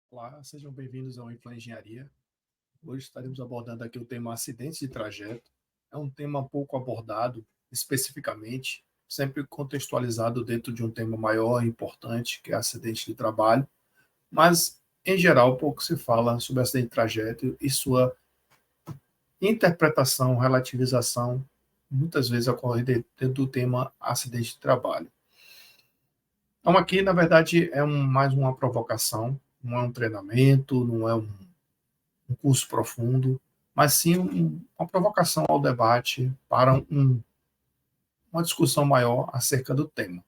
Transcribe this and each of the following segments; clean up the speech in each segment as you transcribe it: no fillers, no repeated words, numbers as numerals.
Olá, sejam bem-vindos ao Infla Engenharia. Hoje estaremos abordando aqui o tema acidentes de trajeto. É um tema pouco abordado especificamente, sempre contextualizado dentro de um tema maior e importante, que é acidente de trabalho, mas, em geral, pouco se fala sobre acidente de trajeto e sua interpretação, relativização, muitas vezes ocorre dentro do tema acidente de trabalho. Então, aqui, na verdade, é mais uma provocação, não é um treinamento, não é um curso profundo, mas sim uma provocação ao debate para uma discussão maior acerca do tema.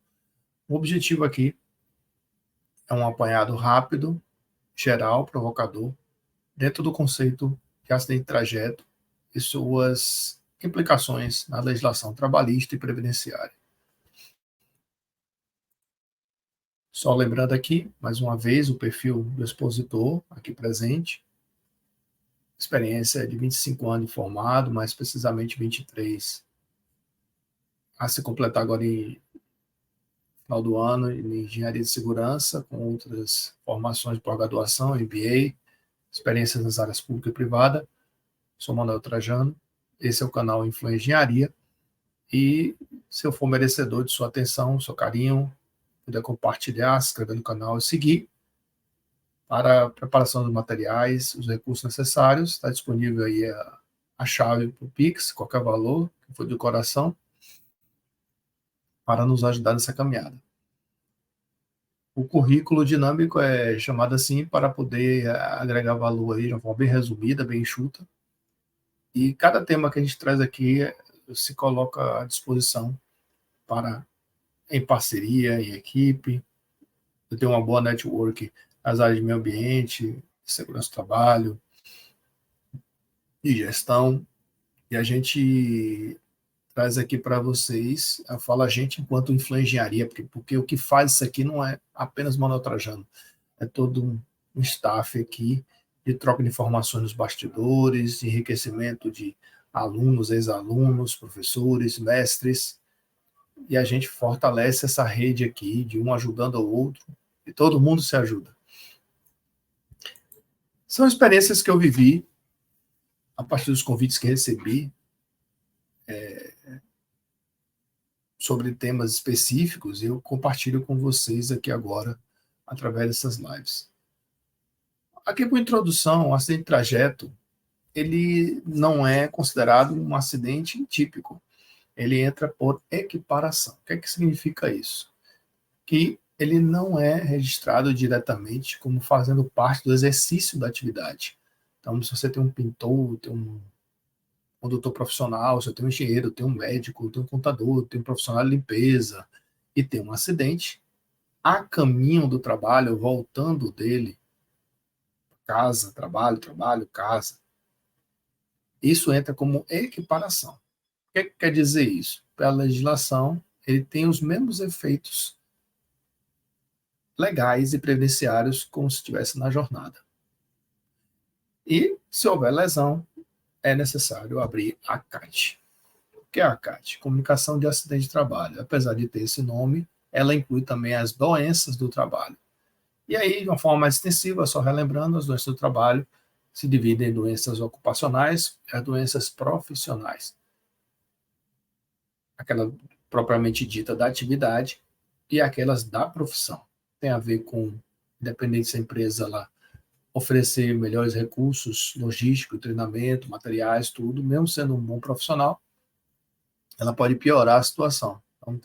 O objetivo aqui é um apanhado rápido, geral, provocador, dentro do conceito de acidente de trajeto e suas implicações na legislação trabalhista e previdenciária. Só lembrando aqui, mais uma vez, o perfil do expositor aqui presente, experiência de 25 anos de formado, mais precisamente 23, a se completar agora em final do ano em engenharia de segurança, com outras formações de pós-graduação, MBA, experiências nas áreas pública e privada. Sou Manuel Trajano, esse é o canal Infla Engenharia, e se eu for merecedor de sua atenção, seu carinho, puder compartilhar, se inscrever no canal e seguir para a preparação dos materiais, os recursos necessários, está disponível aí a chave para o Pix, qualquer valor, que for de coração, para nos ajudar nessa caminhada. O currículo dinâmico é chamado assim para poder agregar valor aí de uma forma bem resumida, bem enxuta. E cada tema que a gente traz aqui se coloca à disposição para, em parceria, em equipe, ter uma boa network nas áreas de meio ambiente, segurança do trabalho e gestão. E a gente traz aqui para vocês, fala a gente enquanto Infla Engenharia, porque o que faz isso aqui não é apenas Manuel Trajano, é todo um staff aqui de troca de informações nos bastidores, de enriquecimento de alunos, ex-alunos, professores, mestres, e a gente fortalece essa rede aqui de um ajudando ao outro, e todo mundo se ajuda. São experiências que eu vivi a partir dos convites que recebi sobre temas específicos, e eu compartilho com vocês aqui agora através dessas lives. Aqui, por introdução, o acidente de trajeto, ele não é considerado um acidente típico. Ele entra por equiparação. O que é que significa isso? Que ele não é registrado diretamente como fazendo parte do exercício da atividade. Então, se você tem um pintor, tem um condutor profissional, se você tem um engenheiro, tem um médico, tem um contador, tem um profissional de limpeza e tem um acidente, a caminho do trabalho, voltando dele, casa, trabalho, trabalho, casa, isso entra como equiparação. O que quer dizer isso? Pela legislação, ele tem os mesmos efeitos legais e previdenciários como se estivesse na jornada. E, se houver lesão, é necessário abrir a CAT. O que é a CAT? Comunicação de acidente de trabalho. Apesar de ter esse nome, ela inclui também as doenças do trabalho. E aí, de uma forma mais extensiva, só relembrando, as doenças do trabalho se dividem em doenças ocupacionais e as doenças profissionais. Aquela propriamente dita da atividade e aquelas da profissão. Tem a ver com, independente se a empresa lá oferecer melhores recursos logísticos, treinamento, materiais, tudo, mesmo sendo um bom profissional, ela pode piorar a situação. Então,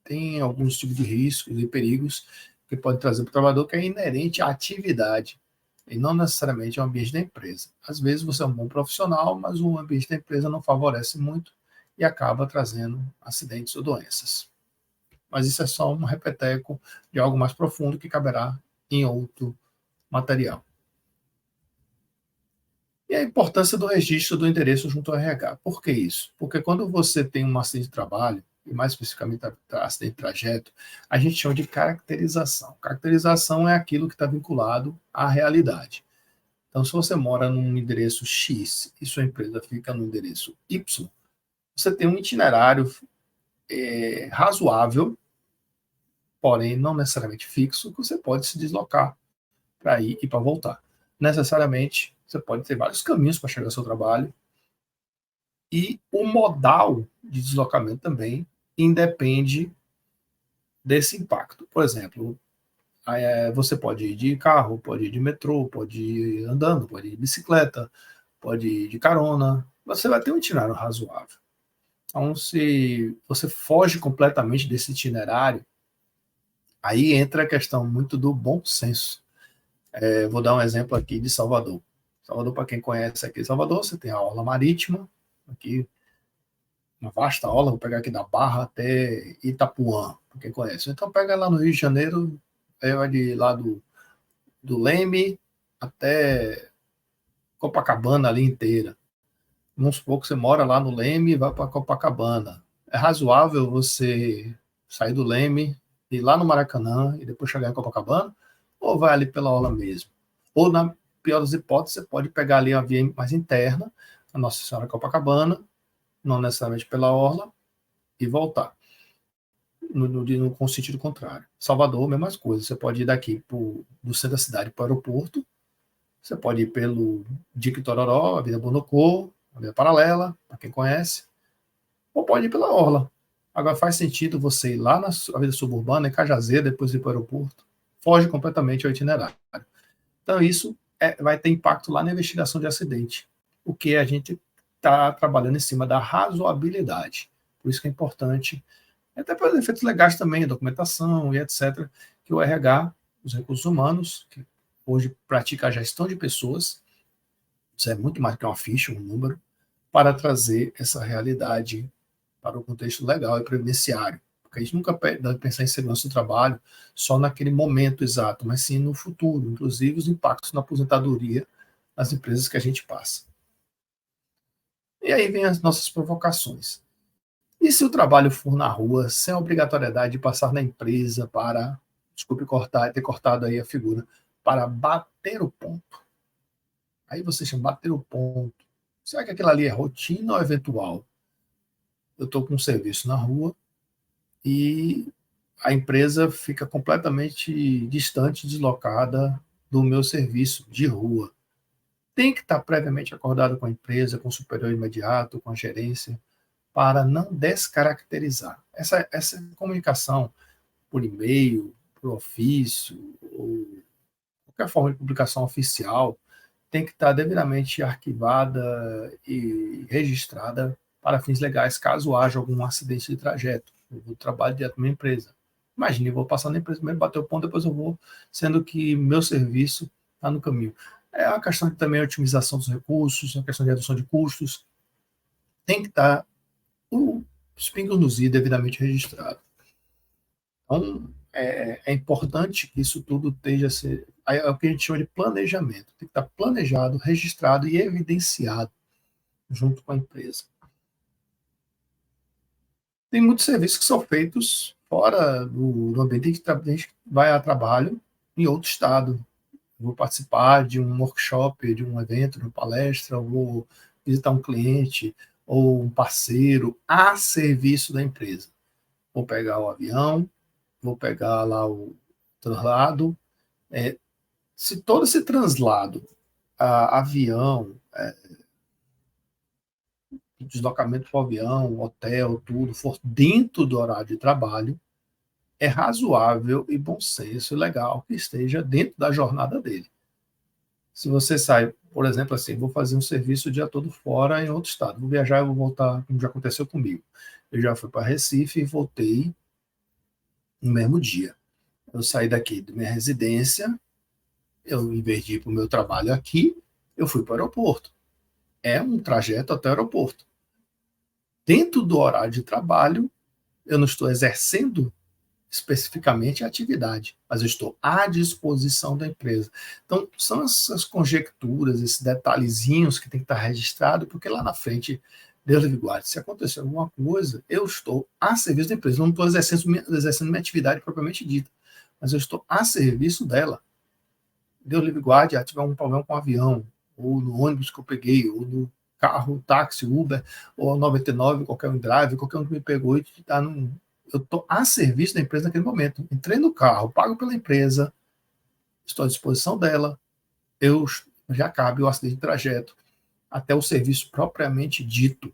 tem alguns tipos de riscos e perigos que pode trazer para o trabalhador que é inerente à atividade e não necessariamente ao ambiente da empresa. Às vezes você é um bom profissional, mas o ambiente da empresa não favorece muito e acaba trazendo acidentes ou doenças. Mas isso é só um repeteco de algo mais profundo que caberá em outro material. E a importância do registro do endereço junto ao RH. Por que isso? Porque quando você tem um acidente de trabalho, e mais especificamente acidente de trajeto, a gente chama de caracterização. Caracterização é aquilo que está vinculado à realidade. Então, se você mora num endereço X e sua empresa fica no endereço Y, você tem um itinerário razoável, porém não necessariamente fixo, que você pode se deslocar para ir e para voltar. Necessariamente, você pode ter vários caminhos para chegar ao seu trabalho, e o modal de deslocamento também independe desse impacto. Por exemplo, você pode ir de carro, pode ir de metrô, pode ir andando, pode ir de bicicleta, pode ir de carona. Você vai ter um itinerário razoável. Então, se você foge completamente desse itinerário, aí entra a questão muito do bom senso. Vou dar um exemplo aqui de Salvador. Salvador, para quem conhece aqui Salvador, você tem a orla marítima, aqui uma vasta orla, vou pegar aqui da Barra até Itapuã, para quem conhece. Então pega lá no Rio de Janeiro, vai de lá do Leme até Copacabana ali inteira. Vamos supor que você mora lá no Leme e vai para Copacabana. É razoável você sair do Leme, ir lá no Maracanã e depois chegar em Copacabana? Ou vai ali pela orla mesmo? Ou, na pior das hipóteses, você pode pegar ali a via mais interna, a Nossa Senhora Copacabana, não necessariamente pela orla, e voltar. Com o sentido contrário. Salvador, mesma coisa. Você pode ir daqui do centro da cidade para o aeroporto, você pode ir pelo Dique Tororó, Avenida Bonocô, Avenida Paralela, para quem conhece, ou pode ir pela Orla. Agora faz sentido você ir lá na Avenida Suburbana, em Cajazeira, depois ir para o aeroporto. Foge completamente ao itinerário. Então isso vai ter impacto lá na investigação de acidente, o que a gente está trabalhando em cima da razoabilidade. Por isso que é importante, até para efeitos legais também, documentação e etc., que o RH, os recursos humanos, que hoje pratica a gestão de pessoas, isso é muito mais que uma ficha, um número, para trazer essa realidade para o contexto legal e previdenciário. Porque a gente nunca deve pensar em segurança do trabalho só naquele momento exato, mas sim no futuro, inclusive os impactos na aposentadoria das empresas que a gente passa. E aí vem as nossas provocações. E se o trabalho for na rua, sem a obrigatoriedade de passar na empresa para, desculpe ter cortado aí a figura, para bater o ponto? Aí você chama bater o ponto. Será que aquilo ali é rotina ou eventual? Eu estou com um serviço na rua e a empresa fica completamente distante, deslocada do meu serviço de rua. Tem que estar previamente acordado com a empresa, com o superior imediato, com a gerência, para não descaracterizar. Essa comunicação por e-mail, por ofício, ou qualquer forma de publicação oficial, tem que estar devidamente arquivada e registrada para fins legais, caso haja algum acidente de trajeto. Eu vou trabalhar direto na empresa. Imagine, eu vou passar na empresa, primeiro bater o ponto, depois eu vou, sendo que meu serviço está no caminho. É uma questão de também otimização dos recursos, uma questão de redução de custos. Tem que estar os pingos nos i devidamente registrado. Então, é importante que isso tudo esteja é o que a gente chama de planejamento. Tem que estar planejado, registrado e evidenciado junto com a empresa. Tem muitos serviços que são feitos fora do ambiente que a gente vai a trabalho em outro estado. Vou participar de um workshop, de um evento, de uma palestra, vou visitar um cliente ou um parceiro a serviço da empresa. Vou pegar o avião, vou pegar lá o translado. Se todo esse translado, avião, deslocamento para o avião, hotel, tudo, for dentro do horário de trabalho, é razoável e bom senso e legal que esteja dentro da jornada dele. Se você sai, por exemplo, assim, vou fazer um serviço o dia todo fora em outro estado, vou viajar e vou voltar, como já aconteceu comigo. Eu já fui para Recife e voltei no mesmo dia. Eu saí daqui da minha residência, em vez de ir para o meu trabalho aqui, eu fui para o aeroporto. É um trajeto até o aeroporto. Dentro do horário de trabalho, eu não estou exercendo especificamente a atividade, mas eu estou à disposição da empresa. Então, são essas conjecturas, esses detalhezinhos que tem que estar registrado, porque lá na frente, Deus livre guarde, se acontecer alguma coisa, eu estou a serviço da empresa, eu não estou exercendo minha atividade propriamente dita, mas eu estou a serviço dela. Deus livre guarde, tiver um problema com o avião, ou no ônibus que eu peguei, ou no carro, táxi, Uber, ou 99, qualquer um drive, qualquer um que me pegou e está eu estou a serviço da empresa naquele momento. Entrei no carro, pago pela empresa, estou à disposição dela, eu já cabe o acidente de trajeto até o serviço propriamente dito.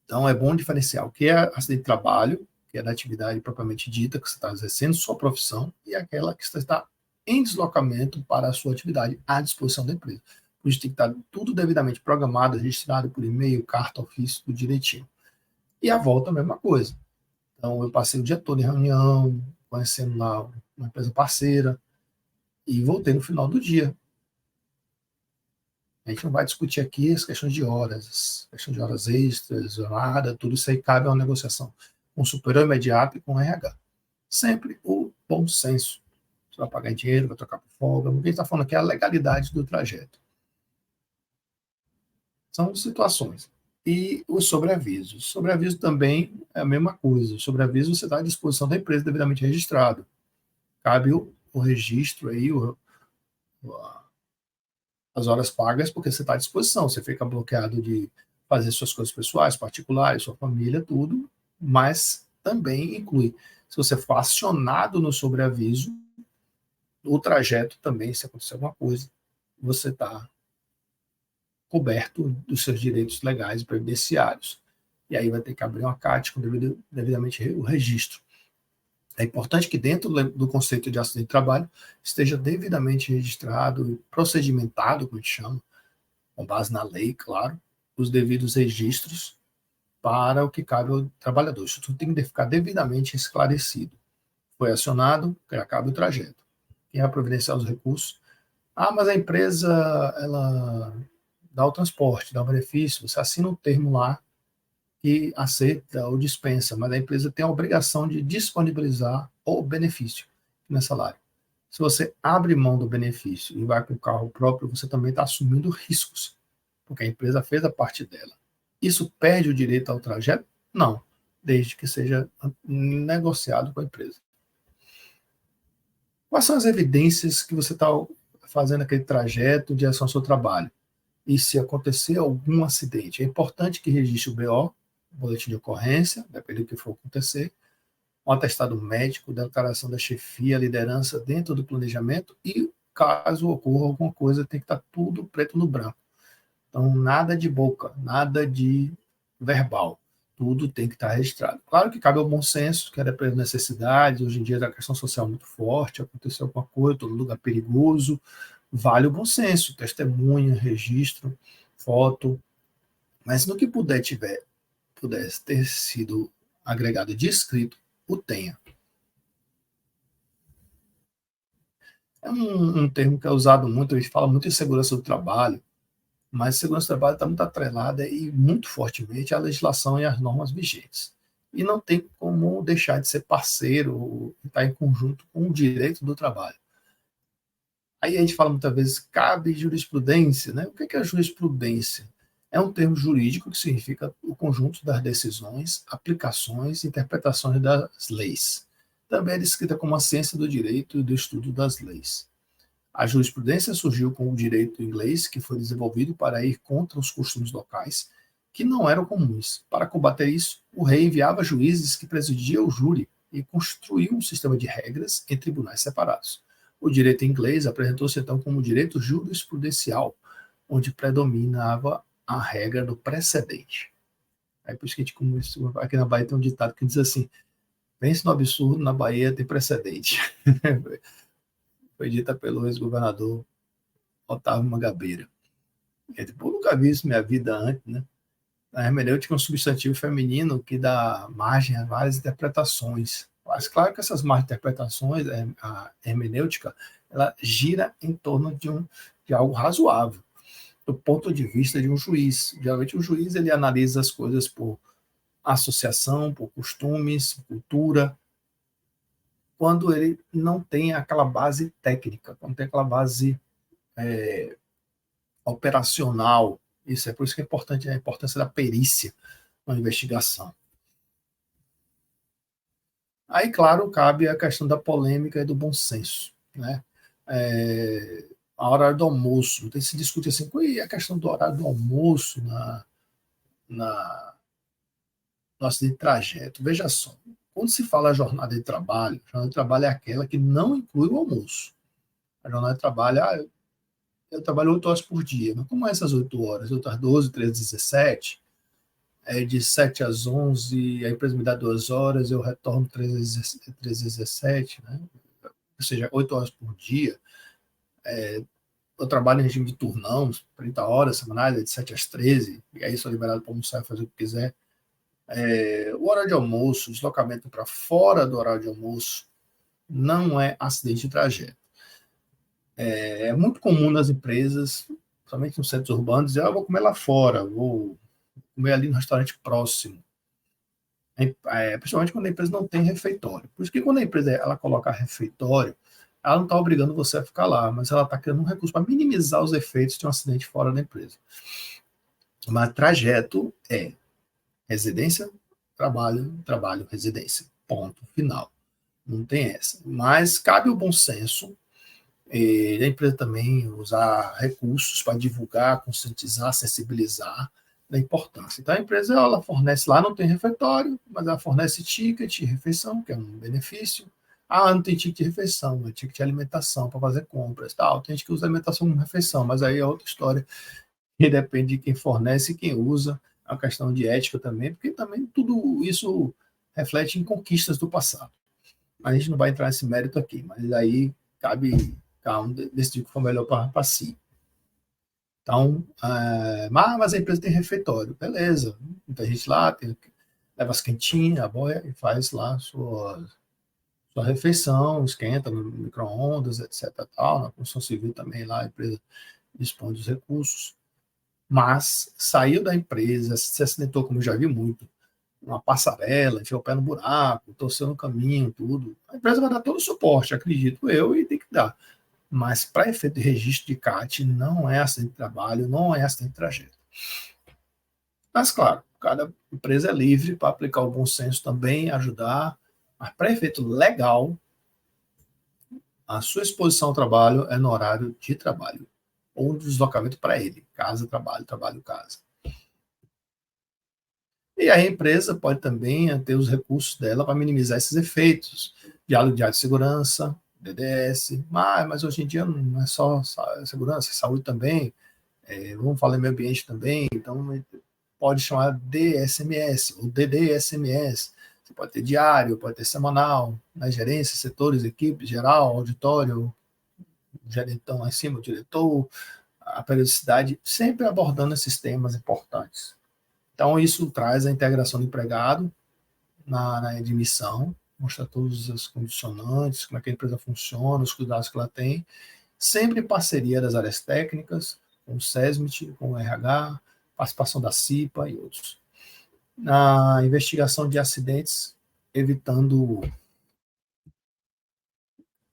Então, é bom diferenciar o que é acidente de trabalho, que é da atividade propriamente dita, que você está exercendo sua profissão, e aquela que você está em deslocamento para a sua atividade à disposição da empresa. Por isso tem que estar tudo devidamente programado, registrado por e-mail, carta, ofício, tudo direitinho. E a volta, a mesma coisa. Então, eu passei o dia todo em reunião, conhecendo lá uma empresa parceira, e voltei no final do dia. A gente não vai discutir aqui as questões de horas extras, nada, tudo isso aí cabe a uma negociação com o superior imediato e com o RH. Sempre o bom senso. Você vai pagar em dinheiro, vai trocar por folga. Ninguém está falando aqui a legalidade do trajeto. São situações. E o sobreaviso. O sobreaviso também é a mesma coisa. O sobreaviso você está à disposição da empresa devidamente registrado. Cabe o registro aí, as horas pagas, porque você está à disposição. Você fica bloqueado de fazer suas coisas pessoais, particulares, sua família, tudo, mas também inclui, se você for acionado no sobreaviso, o trajeto também, se acontecer alguma coisa, você está coberto dos seus direitos legais e previdenciários. E aí vai ter que abrir uma CAT com devidamente o registro. É importante que dentro do conceito de acidente de trabalho esteja devidamente registrado e procedimentado, como a gente chama, com base na lei, claro, os devidos registros para o que cabe ao trabalhador. Isso tudo tem que ficar devidamente esclarecido. Foi acionado, já cabe o trajeto. Quem vai providenciar os recursos? Ah, mas a empresa, ela dá o transporte, dá o benefício, você assina um termo lá que aceita ou dispensa, mas a empresa tem a obrigação de disponibilizar o benefício no salário. Se você abre mão do benefício e vai com o carro próprio, você também está assumindo riscos, porque a empresa fez a parte dela. Isso perde o direito ao trajeto? Não, desde que seja negociado com a empresa. Quais são as evidências que você está fazendo aquele trajeto de direção ao seu trabalho? E se acontecer algum acidente, é importante que registre o BO, boletim de ocorrência, dependendo do que for acontecer, um atestado médico, declaração da chefia, liderança dentro do planejamento e, caso ocorra alguma coisa, tem que estar tudo preto no branco. Então, nada de boca, nada de verbal. Tudo tem que estar registrado. Claro que cabe ao bom senso, que é dependendo da necessidade. Hoje em dia a questão social é muito forte, aconteceu alguma coisa, todo lugar perigoso. Vale o bom senso, testemunha, registro, foto. Mas no que pudesse ter sido agregado de escrito, o tenha. É um termo que é usado muito, a gente fala muito em segurança do trabalho, mas a segurança do trabalho está muito atrelada e muito fortemente à legislação e às normas vigentes. E não tem como deixar de ser parceiro, estar em conjunto com o direito do trabalho. Aí a gente fala muitas vezes, cabe jurisprudência, né? O que é a jurisprudência? É um termo jurídico que significa o conjunto das decisões, aplicações e interpretações das leis. Também é descrita como a ciência do direito e do estudo das leis. A jurisprudência surgiu com o direito inglês, que foi desenvolvido para ir contra os costumes locais, que não eram comuns. Para combater isso, o rei enviava juízes que presidiam o júri e construiu um sistema de regras em tribunais separados. O direito inglês apresentou-se então como direito jurisprudencial, onde predominava a regra do precedente. Aí por isso que a gente começou, aqui na Bahia tem um ditado que diz assim, pense no absurdo, na Bahia tem precedente. Foi dita pelo ex-governador Otávio Mangabeira. Eu nunca vi isso na minha vida antes, né? A hermenêutica é um substantivo feminino que dá margem a várias interpretações. Mas claro que essas margens de interpretações, a hermenêutica, ela gira em torno de algo razoável, do ponto de vista de um juiz. Geralmente o juiz ele analisa as coisas por associação, por costumes, cultura, quando ele não tem aquela base técnica, quando tem aquela base operacional. Isso é por isso que é importante a importância da perícia na investigação. Aí, claro, cabe a questão da polêmica e do bom senso, né? A hora do almoço, então se discute assim, e a questão do horário do almoço na, no acidente de trajeto. Veja só, quando se fala jornada de trabalho é aquela que não inclui o almoço. A jornada de trabalho, eu trabalho 8 horas por dia, mas como é essas 8 horas? Eu estou às 12, 13, 17, de 7 às 11, a empresa me dá 2 horas, eu retorno 13 às 17, né? Ou seja, 8 horas por dia. Eu trabalho em regime de turnão, 30 horas semanais, de 7 às 13, e aí sou liberado para almoçar e fazer o que quiser. O horário de almoço, o deslocamento para fora do horário de almoço, não é acidente de trajeto. É muito comum nas empresas, somente nos centros urbanos, dizer, eu vou comer lá fora, vou comer ali no restaurante próximo. Principalmente quando a empresa não tem refeitório. Por isso que quando a empresa ela coloca refeitório, ela não está obrigando você a ficar lá, mas ela está criando um recurso para minimizar os efeitos de um acidente fora da empresa. Mas trajeto é residência, trabalho, trabalho, residência. Ponto final. Não tem essa. Mas cabe o bom senso da empresa também usar recursos para divulgar, conscientizar, sensibilizar da importância. Então a empresa ela fornece lá, não tem refeitório, mas ela fornece ticket de refeição, que é um benefício. Não tem ticket de refeição, é ticket de alimentação para fazer compras, tal. Tem gente que usa alimentação como refeição, mas aí é outra história, e depende de quem fornece e quem usa, é uma questão de ética também, porque também tudo isso reflete em conquistas do passado. A gente não vai entrar nesse mérito aqui, mas aí cabe cada um decidir o que for melhor para si. Então, mas a empresa tem refeitório, beleza. Muita gente lá leva as quentinhas, a boia e faz lá sua refeição, esquenta no micro-ondas, etc. Tal. Na construção civil também lá a empresa dispõe dos recursos. Mas saiu da empresa, se acidentou, como eu já vi muito, uma passarela, enfiou o pé no buraco, torceu no caminho, tudo. A empresa vai dar todo o suporte, acredito eu, e tem que dar. Mas para efeito de registro de CAT, não é acidente de trabalho, não é acidente de trajeto. Mas, claro, cada empresa é livre para aplicar o bom senso também, ajudar, mas para efeito legal, a sua exposição ao trabalho é no horário de trabalho, ou de deslocamento para ele, casa, trabalho, trabalho, casa. E a empresa pode também ter os recursos dela para minimizar esses efeitos. Diálogo de segurança, DDS, mas hoje em dia não é só segurança, é saúde também, vamos falar em meio ambiente também, então pode chamar DSMS ou DDSMS. Você pode ter diário, pode ter semanal, na gerência, setores, equipes, geral, auditório, gerentão lá em cima, o diretor, a periodicidade, sempre abordando esses temas importantes. Então, isso traz a integração do empregado na admissão, mostra todos os condicionantes, como é que a empresa funciona, os cuidados que ela tem, sempre em parceria das áreas técnicas, com o SESMIT, com o RH, participação da CIPA e outros. Na investigação de acidentes, evitando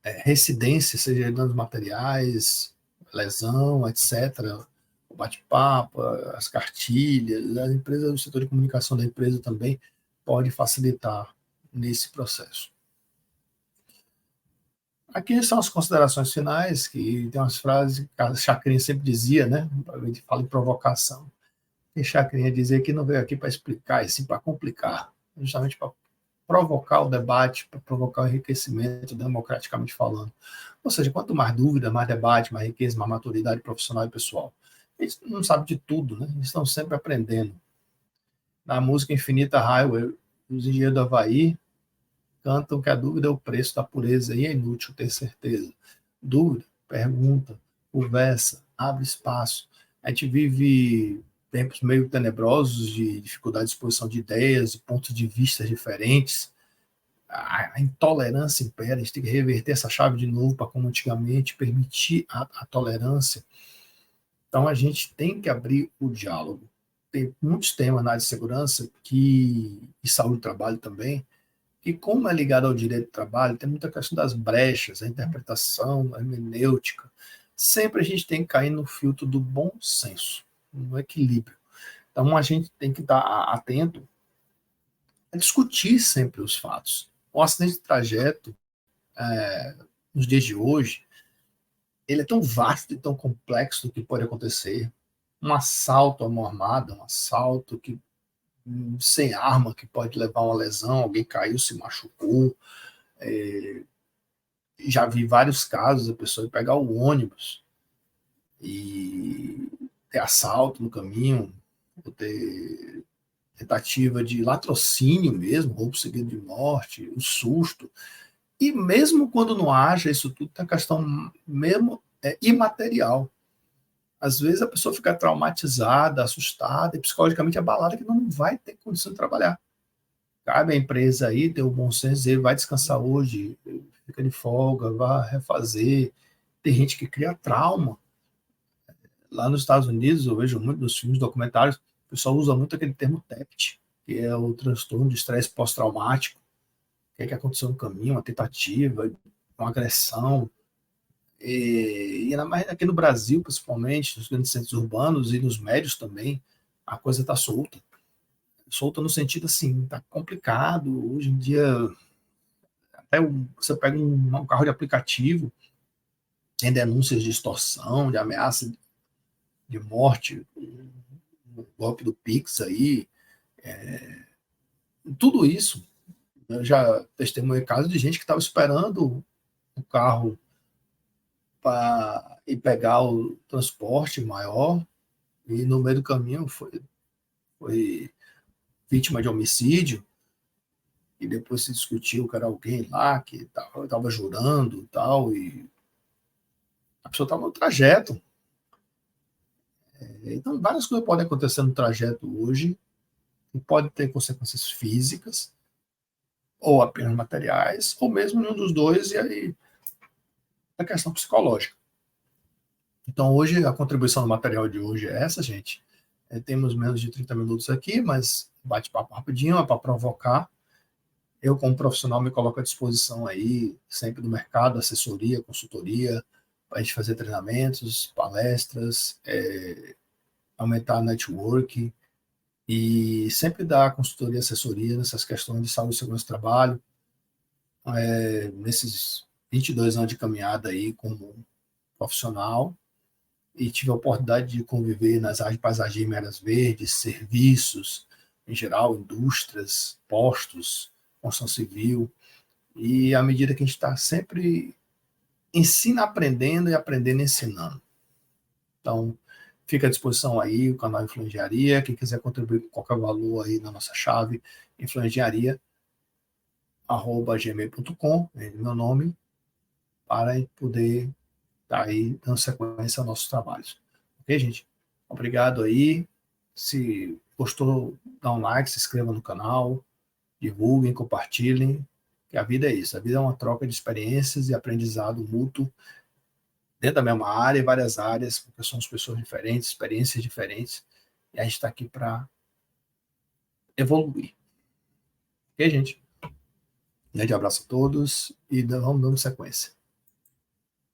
residência, seja danos materiais, lesão, etc., o bate-papo, as cartilhas, a empresa, o setor de comunicação da empresa também pode facilitar nesse processo. Aqui são as considerações finais, que tem umas frases que a Chacrinha sempre dizia, né? A gente fala em provocação. E Chacrinha dizia que não veio aqui para explicar, e sim para complicar, justamente para provocar o debate, para provocar o enriquecimento, democraticamente falando. Ou seja, quanto mais dúvida, mais debate, mais riqueza, mais maturidade profissional e pessoal. Eles não sabem de tudo, né? Eles estão sempre aprendendo. Na música Infinita Highway, os engenheiros do Havaí cantam que a dúvida é o preço da pureza e é inútil ter certeza. Dúvida, pergunta, conversa, abre espaço. A gente vive tempos meio tenebrosos de dificuldade de exposição de ideias, de pontos de vista diferentes. A intolerância impera, a gente tem que reverter essa chave de novo para, como antigamente, permitir a tolerância. Então, a gente tem que abrir o diálogo. Tem muitos temas na área de segurança e saúde do trabalho também, que, como é ligado ao direito do trabalho, tem muita questão das brechas, a interpretação, a hermenêutica. Sempre a gente tem que cair no filtro do bom senso, no equilíbrio. Então, a gente tem que estar atento a discutir sempre os fatos. O acidente de trajeto, nos dias de hoje, ele é tão vasto e tão complexo do que pode acontecer. Um assalto à mão armada, um assalto que sem arma, que pode levar uma lesão, alguém caiu, se machucou. Já vi vários casos, a pessoa pegar o ônibus e ter assalto no caminho, ou ter tentativa de latrocínio mesmo, roubo seguido de morte, o susto. E mesmo quando não haja isso tudo, tem a questão mesmo imaterial. Às vezes a pessoa fica traumatizada, assustada e psicologicamente abalada que não vai ter condição de trabalhar. Cabe à empresa aí ter o bom senso, dizer, vai descansar hoje, fica de folga, vai refazer. Tem gente que cria trauma. Lá nos Estados Unidos, eu vejo muito nos filmes documentários, o pessoal usa muito aquele termo TEPT, que é o transtorno de estresse pós-traumático. O que é que aconteceu no caminho, uma tentativa, uma agressão. E ainda mais aqui no Brasil, principalmente, nos grandes centros urbanos e nos médios também, a coisa está solta. Solta no sentido assim, está complicado. Hoje em dia, até você pega um carro de aplicativo, tem denúncias de extorsão, de ameaça de morte, o golpe do Pix aí, tudo isso. Eu já testemunhei casos de gente que estava esperando o carro para ir pegar o transporte maior e no meio do caminho foi vítima de homicídio e depois se discutiu que era alguém lá que estava jurando e tal, e a pessoa estava no trajeto. Então, várias coisas podem acontecer no trajeto hoje e pode ter consequências físicas ou apenas materiais, ou mesmo nenhum dos dois, e aí a questão psicológica. Então, hoje, a contribuição do material de hoje é essa, gente. Temos menos de 30 minutos aqui, mas bate-papo rapidinho, é para provocar. Eu, como profissional, me coloco à disposição aí, sempre do mercado, assessoria, consultoria, para a gente fazer treinamentos, palestras, aumentar a network e sempre dar consultoria, assessoria nessas questões de saúde e segurança do trabalho. Nesses 22 anos de caminhada aí como profissional, e tive a oportunidade de conviver nas áreas de paisagismo e áreas verdes, serviços, em geral, indústrias, postos, construção civil, e à medida que a gente está sempre ensina aprendendo e aprendendo ensinando. Então, fica à disposição aí o canal Influengiaria, quem quiser contribuir com qualquer valor aí na nossa chave, influengiaria@gmail.com, é meu nome, para poder estar aí dando sequência aos nossos trabalhos. Ok, gente? Obrigado aí. Se gostou, dá um like, se inscreva no canal, divulguem, compartilhem, que a vida é isso. A vida é uma troca de experiências e aprendizado mútuo dentro da mesma área, e várias áreas, porque somos pessoas diferentes, experiências diferentes, e a gente está aqui para evoluir. Ok, gente? Um grande abraço a todos e vamos dando sequência.